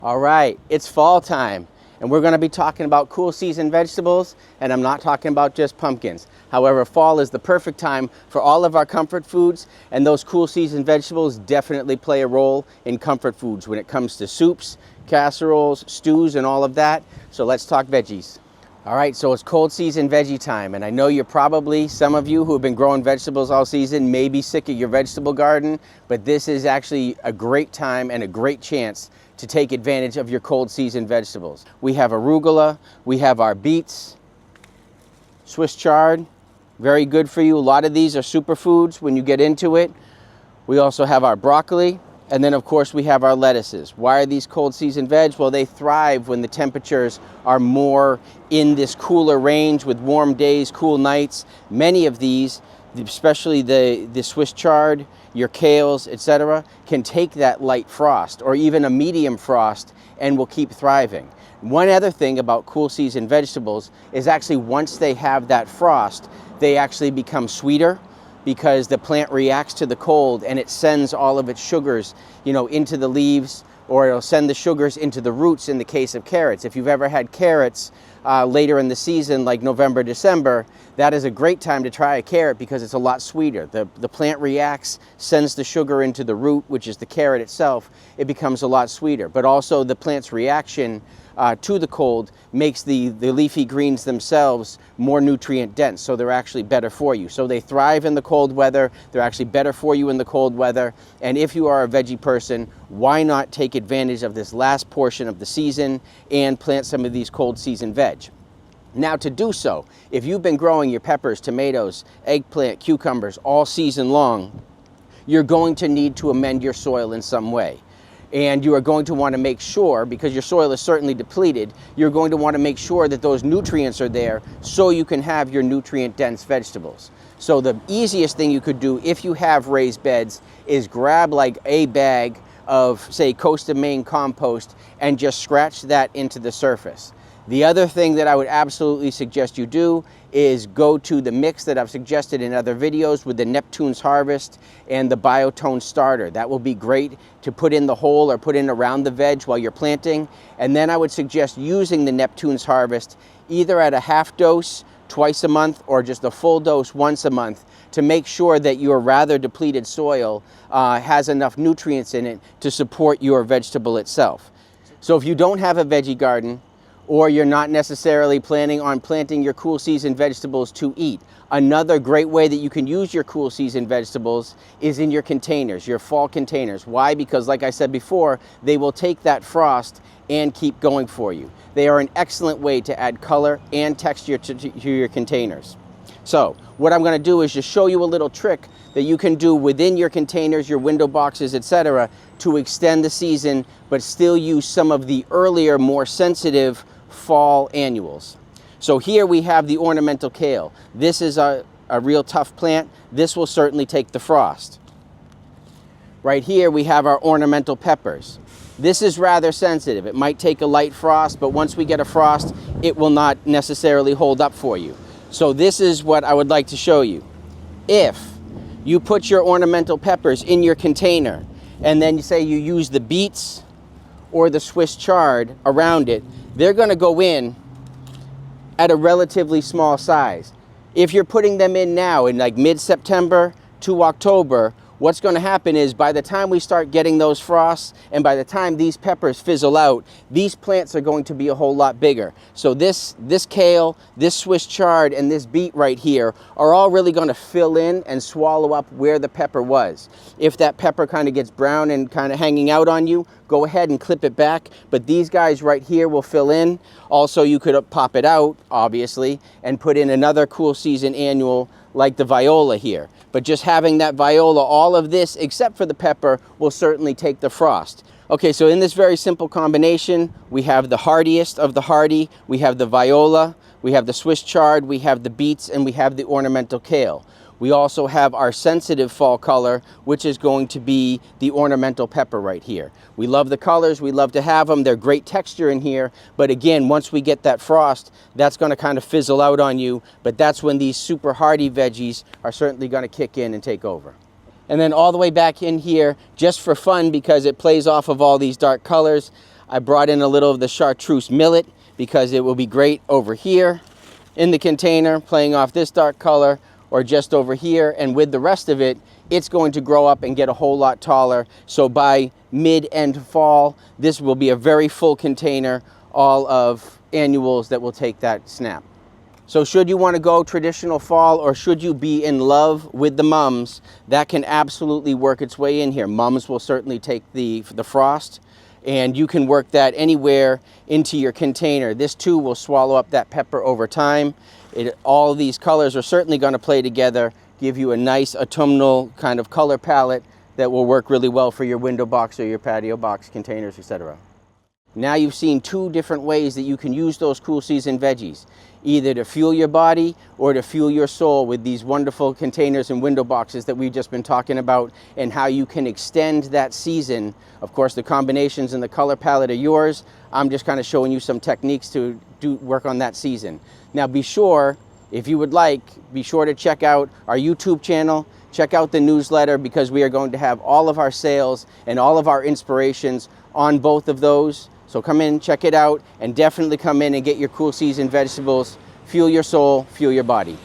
All right, it's fall time, and we're going to be talking about cool season vegetables, and I'm not talking about just pumpkins. However, fall is the perfect time for all of our comfort foods, and those cool season vegetables definitely play a role in comfort foods when it comes to soups, casseroles, stews, and all of that. So let's talk veggies. All right, so it's cold season veggie time, and I know you're probably, some of you who have been growing vegetables all season may be sick of your vegetable garden, but this is actually a great time and a great chance to take advantage of your cold season vegetables. We have arugula, we have our beets, Swiss chard, very good for you. A lot of these are superfoods when you get into it. We also have our broccoli, and then of course we have our lettuces. Why are these cold season veg? Well, they thrive when the temperatures are more in this cooler range with warm days, cool nights. Many of these, especially the Swiss chard, your kales, etc., can take that light frost or even a medium frost and will keep thriving. One other thing about cool season vegetables is actually once they have that frost, they actually become sweeter because the plant reacts to the cold and it sends all of its sugars, into the leaves, or it'll send the sugars into the roots in the case of carrots. If you've ever had carrots later in the season, like November, December, that is a great time to try a carrot because it's a lot sweeter. The plant reacts, sends the sugar into the root, which is the carrot itself. It becomes a lot sweeter. But also the plant's reaction to the cold makes the leafy greens themselves more nutrient dense, so they're actually better for you. So they thrive in the cold weather. They're actually better for you in the cold weather. And if you are a veggie person, why not take advantage of this last portion of the season and plant some of these cold season veg? Now, to do so, if you've been growing your peppers, tomatoes, eggplant, cucumbers all season long, you're going to need to amend your soil in some way. And you are going to want to make sure, because your soil is certainly depleted, you're going to want to make sure that those nutrients are there so you can have your nutrient-dense vegetables. So the easiest thing you could do if you have raised beds is grab like a bag of, say, Coast of Maine compost and just scratch that into the surface. The other thing that I would absolutely suggest you do is go to the mix that I've suggested in other videos with the Neptune's Harvest and the Biotone Starter. That will be great to put in the hole or put in around the veg while you're planting. And then I would suggest using the Neptune's Harvest either at a half dose twice a month or just a full dose once a month to make sure that your rather depleted soil has enough nutrients in it to support your vegetable itself. So if you don't have a veggie garden, or you're not necessarily planning on planting your cool season vegetables to eat, another great way that you can use your cool season vegetables is in your containers, your fall containers. Why? Because like I said before, they will take that frost and keep going for you. They are an excellent way to add color and texture to your containers. So what I'm going to do is just show you a little trick that you can do within your containers, your window boxes, etc., to extend the season but still use some of the earlier, more sensitive fall annuals. So here we have the ornamental kale. This is a real tough plant. This will certainly take the frost. Right here we have our ornamental peppers. This is rather sensitive. It might take a light frost, but once we get a frost, it will not necessarily hold up for you. So this is what I would like to show you. If you put your ornamental peppers in your container and then you say you use the beets or the Swiss chard around it, they're going to go in at a relatively small size. If you're putting them in now in like mid-September to October, what's going to happen is by the time we start getting those frosts and by the time these peppers fizzle out, these plants are going to be a whole lot bigger. So this kale, this Swiss chard, and this beet right here are all really going to fill in and swallow up where the pepper was. If that pepper kind of gets brown and kind of hanging out on you, go ahead and clip it back. But these guys right here will fill in. Also, you could pop it out, obviously, and put in another cool season annual like the viola here. But just having that viola, all of this, except for the pepper, will certainly take the frost. Okay, so in this very simple combination, we have the hardiest of the hardy, we have the viola, we have the Swiss chard, we have the beets, and we have the ornamental kale. We also have our sensitive fall color, which is going to be the ornamental pepper right here. We love the colors, we love to have them, they're great texture in here, but again, once we get that frost, that's gonna kind of fizzle out on you, but that's when these super hardy veggies are certainly gonna kick in and take over. And then all the way back in here, just for fun, because it plays off of all these dark colors, I brought in a little of the chartreuse millet because it will be great over here in the container, playing off this dark color, or just over here. And with the rest of it, it's going to grow up and get a whole lot taller. So by mid-end fall, this will be a very full container, all of annuals that will take that snap. So should you want to go traditional fall, or should you be in love with the mums, that can absolutely work its way in here. Mums will certainly take the frost, and you can work that anywhere into your container. This too will swallow up that pepper over time. All these colors are certainly going to play together, give you a nice autumnal kind of color palette that will work really well for your window box or your patio box containers, etc. Now you've seen two different ways that you can use those cool season veggies, either to fuel your body or to fuel your soul with these wonderful containers and window boxes that we've just been talking about, and how you can extend that season. Of course, the combinations and the color palette are yours. I'm just kind of showing you some techniques to work on that season. Now be sure, if you would like, be sure to check out our YouTube channel, check out the newsletter, because we are going to have all of our sales and all of our inspirations on both of those. So come in, check it out, and definitely come in and get your cool season vegetables. Fuel your soul, fuel your body.